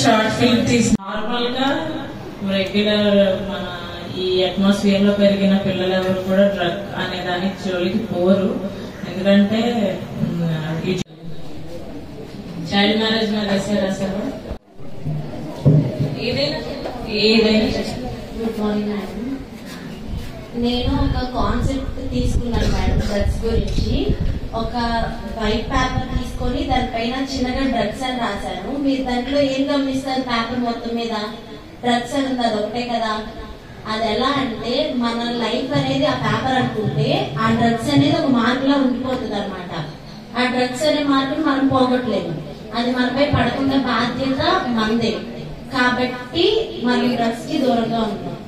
Short film తీసి normal గా regular మన ఈ అట్మాస్ఫియర్ లో పెరిగిన పిల్లలు ఎవరు కూడా డ్రగ్ అనే దానికి జోలికి పోరు. ఎందుకంటే చైల్డ్ మ్యారేజ్ మీద వేసారు అసలు ఏదైనా. Good morning madam. నేను ఒక కాన్సెప్ట్ తీసుకున్నాను మేడం డ్రగ్స్ గురించి. ఒక వైట్ పేపర్ తీసుకొని దానిపైన చిన్నగా డ్రగ్స్ అని రాశాను. మీరు దాంట్లో ఏం గమనిస్తారు? పేపర్ మొత్తం మీద డ్రగ్స్ అని ఉంది, అది ఒకటే కదా. అది ఎలా అంటే మన లైఫ్ అనేది ఆ పేపర్ అనుకుంటే ఆ డ్రగ్స్ అనేది ఒక మార్క్ లా ఉండిపోతుంది అనమాట. ఆ డ్రగ్స్ అనే మార్క్ మనం పోగొట్టలేము. అది మనపై పడకుండా బాధ్యత మనదే. కాబట్టి మనం డ్రగ్స్ కి దూరంగా ఉంటాం.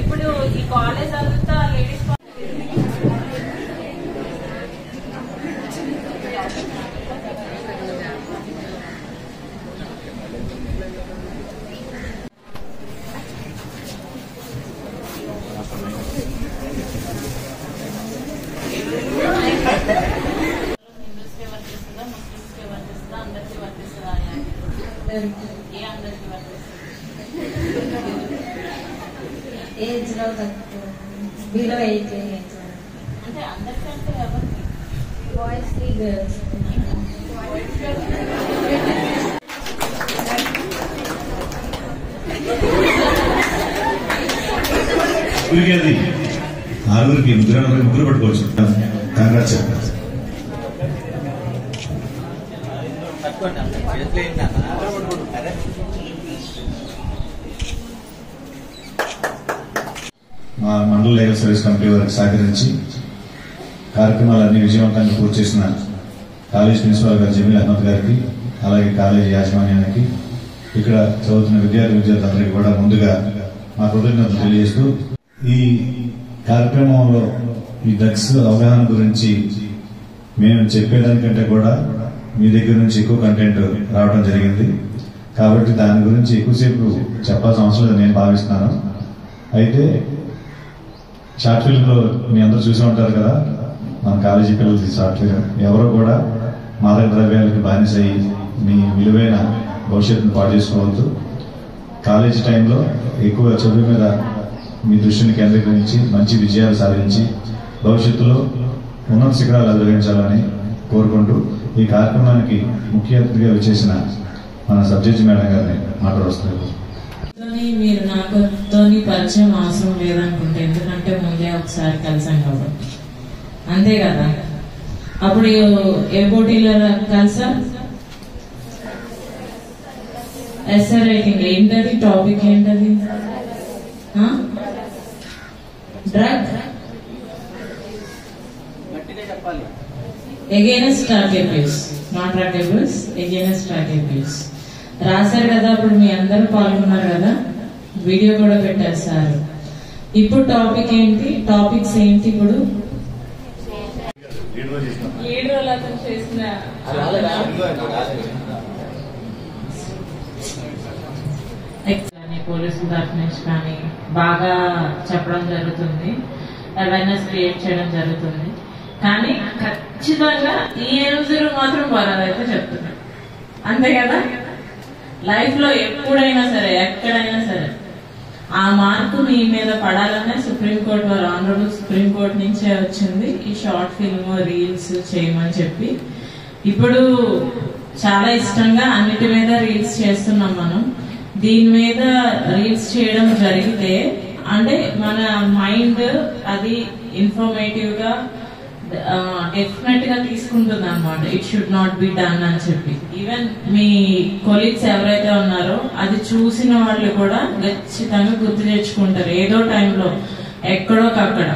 ఇప్పుడు ఈ కాలేజ్ అంతా లేడీస్ ఏజ్ లో బిలో 18 అంటే అందరికంటే ఎవరికి? బాయ్స్ కి గర్ల్స్. ఆరుగురికి ముగ్గురు పట్టుకోవచ్చు. కాంగ్రెస్ మా మండల లీగల్ సర్వీస్ కమిటీ వారికి సహకరించి కార్యక్రమాలన్నీ విజయవంతంగా పూర్తి చేసిన కాలేజ్ ప్రిన్సిపాల్ గారు జమీల్ అహ్మద్ గారికి, అలాగే కాలేజీ యాజమాన్యానికి, ఇక్కడ చదువుతున్న విద్యార్థులందరికీ కూడా ముందుగా మా కృతజ్ఞతలు తెలియజేస్తూ, ఈ కార్యక్రమంలో ఈ డ్రగ్స్ అవగాహన గురించి మేము చెప్పేదానికంటే కూడా మీ దగ్గర నుంచి ఎక్కువ కంటెంట్ రావడం జరిగింది. కాబట్టి దాని గురించి ఎక్కువసేపు చెప్పాల్సిన అవసరం లేదు నేను భావిస్తున్నాను. అయితే షార్ట్ ఫిల్మ్ లో మీ అందరూ చూసి ఉంటారు కదా, మన కాలేజీ పిల్లలకి షార్ట్ ఫిల్మ్. ఎవరో కూడా మాదక ద్రవ్యాలకు బానిసయ్యి మీ విలువైన భవిష్యత్తును పాడు చేసుకోవద్దు. కాలేజీ టైంలో ఎక్కువ చదువు మీద మీ దృష్టిని కేంద్రీకరించి మంచి విజయాలు సాధించి భవిష్యత్తులో ఉన్నత శిఖరాలు అధిరోహించాలని కోరుకుంటూ ఈ కార్యక్రమానికి ముఖ్య అతిథిగా వచ్చేసిన మన సబ్జెక్ట్ మేడం గారిని మాట్లాడుతున్నారు. మీరు నాతో పరిచయం అవసరం లేదనుకుంటే, ఎందుకంటే ముందే ఒకసారి కలిసాం కాబట్టి, అంతే కదా. అప్పుడు ఏ పోటీలో కలిసా? Essay writing. ఏంటది టాపిక్? ఏంటది? Drug against drug abuse, not drug abuse, against drug abuse రాశారు కదా. అప్పుడు మీ అందరూ పాల్గొన్నారు కదా, వీడియో కూడా పెట్టేస్తారు. ఇప్పుడు టాపిక్ ఏంటి? టాపిక్స్ ఏంటి? ఇప్పుడు లీడ్ రోల్ అతను చేసిన పోలీసుల తరఫు నుంచి కానీ బాగా చెప్పడం జరుగుతుంది, అవేర్నెస్ క్రియేట్ చేయడం జరుగుతుంది. కానీ ఖచ్చితంగా ఈ రోజులు మాత్రం బాగాదైతే చెప్తున్నాను, అంతే కదా. లైఫ్ లో ఎప్పుడైనా సరే, ఎక్కడైనా సరే ఆ మార్పు మీ మీద పడాలనే సుప్రీంకోర్టు వారు, ఆనరబుల్ సుప్రీంకోర్టు నుంచే వచ్చింది ఈ షార్ట్ ఫిల్మ్ రీల్స్ చేయమని చెప్పి. ఇప్పుడు చాలా ఇష్టంగా అన్నిటి మీద రీల్స్ చేస్తున్నాం మనం. దీని మీద రీల్స్ చేయడం జరిగితే అంటే మన మైండ్ అది ఇన్ఫర్మేటివ్ గా డెఫినెట్ గా తీసుకుంటుంది అనమాట. It should not be done అని చెప్పి. ఈవెన్ మీ కొలీగ్స్ ఎవరైతే ఉన్నారో అది చూసిన వాళ్ళు కూడా ఖచ్చితంగా గుర్తు తెచ్చుకుంటారు ఏదో టైంలో, ఎక్కడోకక్కడ.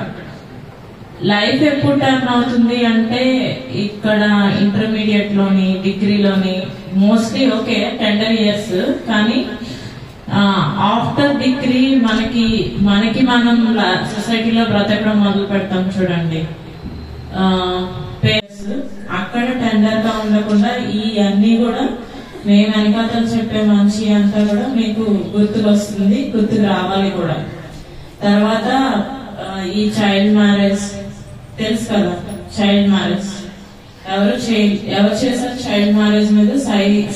లైఫ్ ఎప్పుడు టర్న్ అవుతుంది అంటే ఇక్కడ ఇంటర్మీడియట్ లోని, డిగ్రీలోని మోస్ట్లీ ఓకే 10 years, కానీ ఆఫ్టర్ డిగ్రీ మనకి మనం సొసైటీలో బ్రతకడం మొదలు పెడతాం చూడండి. పేరెంట్స్ అక్కడ టెండర్ గా ఉండకుండా ఈ అన్ని కూడా మేము వెనకాతలు చెప్పే మనిషి అంతా కూడా మీకు గుర్తుకు వస్తుంది, గుర్తుకు రావాలి కూడా. తర్వాత ఈ చైల్డ్ మ్యారేజ్ తెలుసు కదా, చైల్డ్ మ్యారేజ్ ఎవరు చేశారు చైల్డ్ మ్యారేజ్ మీద?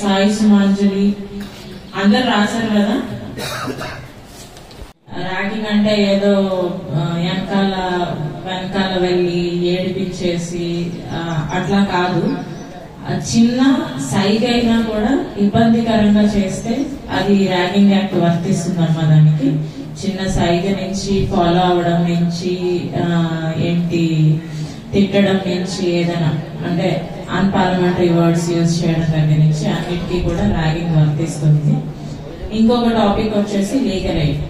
సాయి సుమాంజలి అందరు రాశారు కదా. ర్యాగింగ్ అంటే ఏదో వెనకాల వెళ్ళి ఏడిపించేసి అట్లా కాదు. చిన్న సైగ్ అయినా కూడా ఇబ్బందికరంగా చేస్తే అది ర్యాగింగ్ యాక్ట్ వర్తిస్తుందమ్మా. దానికి చిన్న సైగ నుంచి ఫాలో అవడం నుంచి తిట్టడం నుంచి ఏదైనా అంటే అన్పార్లమెంటరీ వర్డ్స్ యూజ్ చేయడం దగ్గర నుంచి అన్నిటికీ కూడా ర్యాగింగ్ వర్తిస్తుంది. ఇంకొక టాపిక్ వచ్చేసి లీగల్ ఎయిడ్.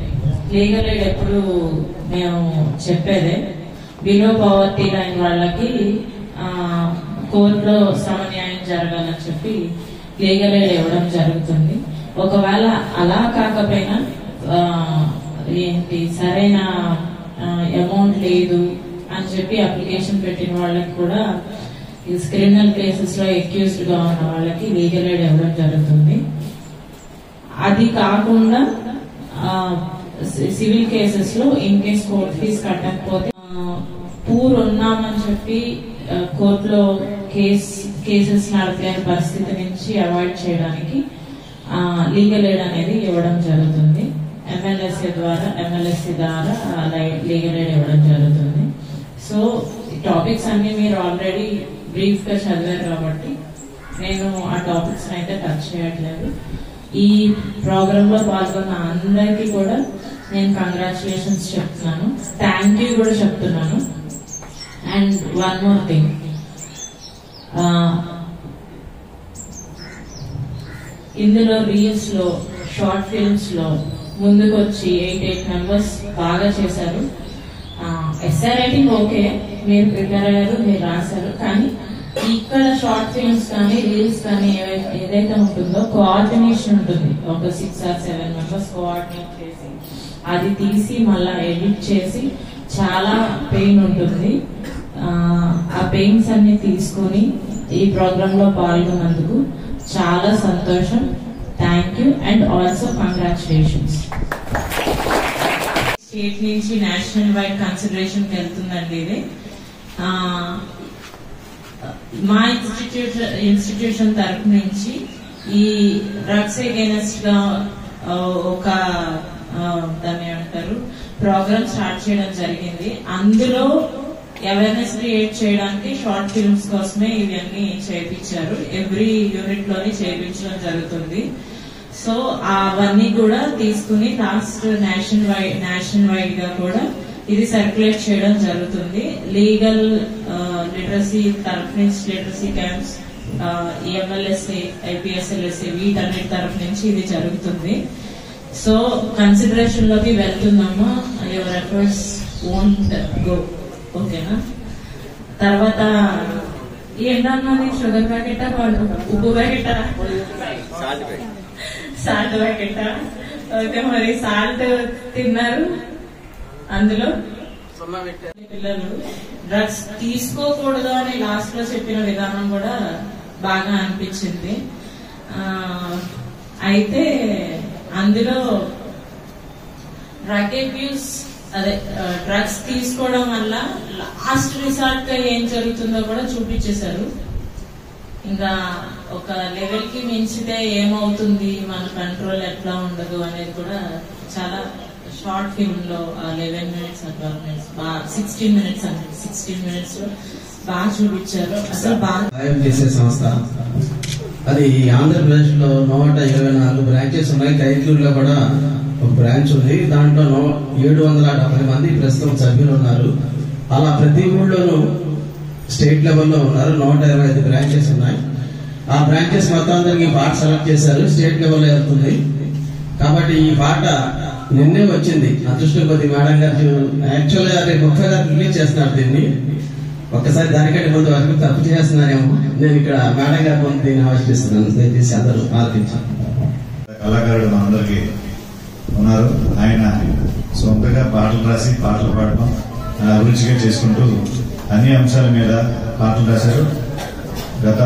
లీగల్ ఎయిడ్ ఎప్పుడు మేము చెప్పేదే, బిలో పవర్టీ లైన్ వాళ్ళకి కోర్టులో సమన్యాయం జరగాలని చెప్పి లీగల్ ఎయిడ్ ఇవ్వడం జరుగుతుంది. ఒకవేళ అలా కాకపోయినా సరైన అమౌంట్ లేదు అని చెప్పి అప్లికేషన్ పెట్టిన వాళ్ళకి కూడా క్రిమినల్ కేసెస్ లో అక్యూజ్డ్ గా ఉన్న వాళ్ళకి లీగల్ ఎయిడ్ ఇవ్వడం జరుగుతుంది. అది కాకుండా సివిల్ కేసెస్ లో ఇన్ కేస్ కోర్ట్ ఫీజు కట్టకపోతే పూర్ ఉన్నామని చెప్పి కోర్టులో కేసెస్ నడపలేని పరిస్థితి నుంచి అవాయిడ్ చేయడానికి లీగల్ ఎయిడ్ అనేది ఇవ్వడం జరుగుతుంది. ఎమ్మెల్యేసీ ద్వారా లీగల్ ఎయిడ్ ఇవ్వడం జరుగుతుంది. సో టాపిక్స్ అన్ని మీరు ఆల్రెడీ బ్రీఫ్ గా చదివారు కాబట్టి నేను ఆ టాపిక్స్ అయితే టచ్ చేయట్లేదు. ఈ ప్రోగ్రామ్ లో పాల్గొన్న అందరికీ కూడా నేను కంగ్రాచులేషన్స్ చెప్తున్నాను, థ్యాంక్ యూ కూడా చెప్తున్నాను. అండ్ వన్ మోర్ థింగ్, ఇందులో రీల్స్ లో షార్ట్ ఫిల్మ్స్ లో ముందుకు వచ్చి 8 మెంబర్స్ బాగా చేశారు. ఎస్ఐ రైటింగ్ ఓకే, మీరు ప్రిపేర్ అయ్యారు, మీరు రాశారు. కానీ ఇక్కడ షార్ట్ ఫిల్మ్స్ కానీ రీల్స్ కానీ ఏదైతే ఉంటుందో కోఆర్డినేషన్ ఉంటుంది. ఒక 6 or 7 మెంబర్స్ కోఆర్డినేట్ చేసి అది తీసి మళ్ళా ఎడిట్ చేసి చాలా పెయిన్ ఉంటుంది. ఆ పెయిన్స్ అన్ని తీసుకుని ఈ ప్రోగ్రామ్ లో పాల్గొన్నందుకు చాలా సంతోషం. Thank you and also congratulations. State నుంచి నేషనల్ వైడ్ కన్సిడరేషన్ వెళ్తుందండి ఇది. మా ఇన్స్టిట్యూషన్ తరఫు నుంచి ఈ డ్రగ్స్ అగైనెస్ట్ గా ఒక దాన్ని ఏమంటారు ప్రోగ్రామ్ స్టార్ట్ చేయడం జరిగింది. అందులో అవేర్నెస్ క్రియేట్ చేయడానికి షార్ట్ ఫిల్మ్స్ కోసమే ఇవన్నీ చేయించారు. ఎవ్రీ యూనిట్ లోని చేయించడం జరుగుతుంది. సో అవన్నీ కూడా తీసుకుని లాస్ట్ నేషనల్ వైడ్ గా కూడా ఇది సర్క్యులేట్ చేయడం జరుగుతుంది. లీగల్ లిటరసీ తరఫు నుంచి లిటరసీ క్యాంప్స్, ఎంఎల్ఎస్ఏ, ఐపీఎస్ఎల్ఎస్ఏ వీటన్నిటి తరఫు నుంచి ఇది జరుగుతుంది. సో కన్సిడరేషన్ లోకి వెళ్తున్నాము. యువర్ ఎఫర్ట్స్ వోంట్ గో, ఓకేనా? తర్వాత ఏంటన్నా షుగర్ ప్యాకెటా, ఉప్పు ప్యాకెటా, సాల్ట్ ప్యాకెటా? ఓకే, మరి సాల్ట్ తిన్నారు. అందులో పిల్లలు డ్రగ్స్ తీసుకోకూడదు అని లాస్ట్ లో చెప్పిన విధానం కూడా బాగా అనిపించింది. అయితే అందులో డ్రగ్ అబ్యూస్ డ్రగ్స్ తీసుకోవడం వల్ల లాస్ట్ రిసార్ట్ గా ఏం జరుగుతుందో కూడా చూపించేశారు. ఇంకా ఒక లెవెల్ కి మించితే ఏమవుతుంది, మన కంట్రోల్ ఎట్లా ఉండదు అనేది కూడా చాలా షార్ట్ ఫిల్మ్ లో 11 minutes 12 minutes 16 minutes లో బాగా చూపించారు. అసలు బాగా చేసే సంస్థ అది ఆంధ్రప్రదేశ్ లో 124 బ్రాంచెస్ ఉన్నాయి. కైకూరులో కూడా ఒక బ్రాంచ్ ఉంది. దాంట్లో 770 మంది ప్రస్తుతం సభ్యులు ఉన్నారు. అలా ప్రతి ఊళ్ళోనూ స్టేట్ లెవెల్లో ఉన్నారు. 125 బ్రాంచెస్ ఉన్నాయి. ఆ బ్రాంచెస్ మొత్తం అందరికి పాట సెలెక్ట్ చేశారు. స్టేట్ లెవెల్లో వెళ్తుంది. కాబట్టి ఈ పాట నిన్నే వచ్చింది. అదృష్టం కొద్ది మేడం గారు యాక్చువల్ గా రేపు ఒక్కగా రిలీజ్ చేస్తున్నారు దీన్ని. ఒక్కసారి దానికంటే ముందు వరకు తప్పు చేస్తున్నారేమో. నేను ఇక్కడ మేడం గారు ముందు దీన్ని ఆవిష్కరిస్తున్నాను. దయచేసి అందరూ ఆలోచించారు. కళాకారుడు మనందరికీ ఉన్నారు. ఆయన సొంతగా పాటలు రాసి పాటలు పాడడం అభిరుచిగా చేసుకుంటూ అన్ని అంశాల మీద పాటలు రాశారు. గత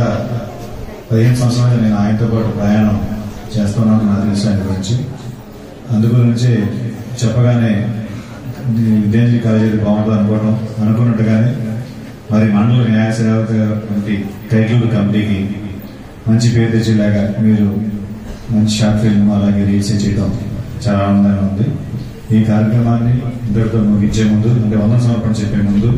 15 సంవత్సరాలుగా నేను ఆయనతో పాటు ప్రయాణం చేస్తున్నాను. నాకు తెలుసు ఆయన గురించి. అందు గురించి చెప్పగానే విద్యాంజలి కాలేజీ బాగుంటుంది అనుకున్నట్టుగానే మరి మండల న్యాయ సేవక కమిటీ కైట్లూరు కమిటీకి మంచి పేరు తెచ్చేలాగా మీరు మంచి షార్ట్ ఫిల్మ్ అలాగే రీల్స్ చేయడం చాలా ఆనందంగా ఉంది. ఈ కార్యక్రమాన్ని ఇంతటితో ముగించే ముందు అంటే 100 సమర్పణ చెప్పే ముందు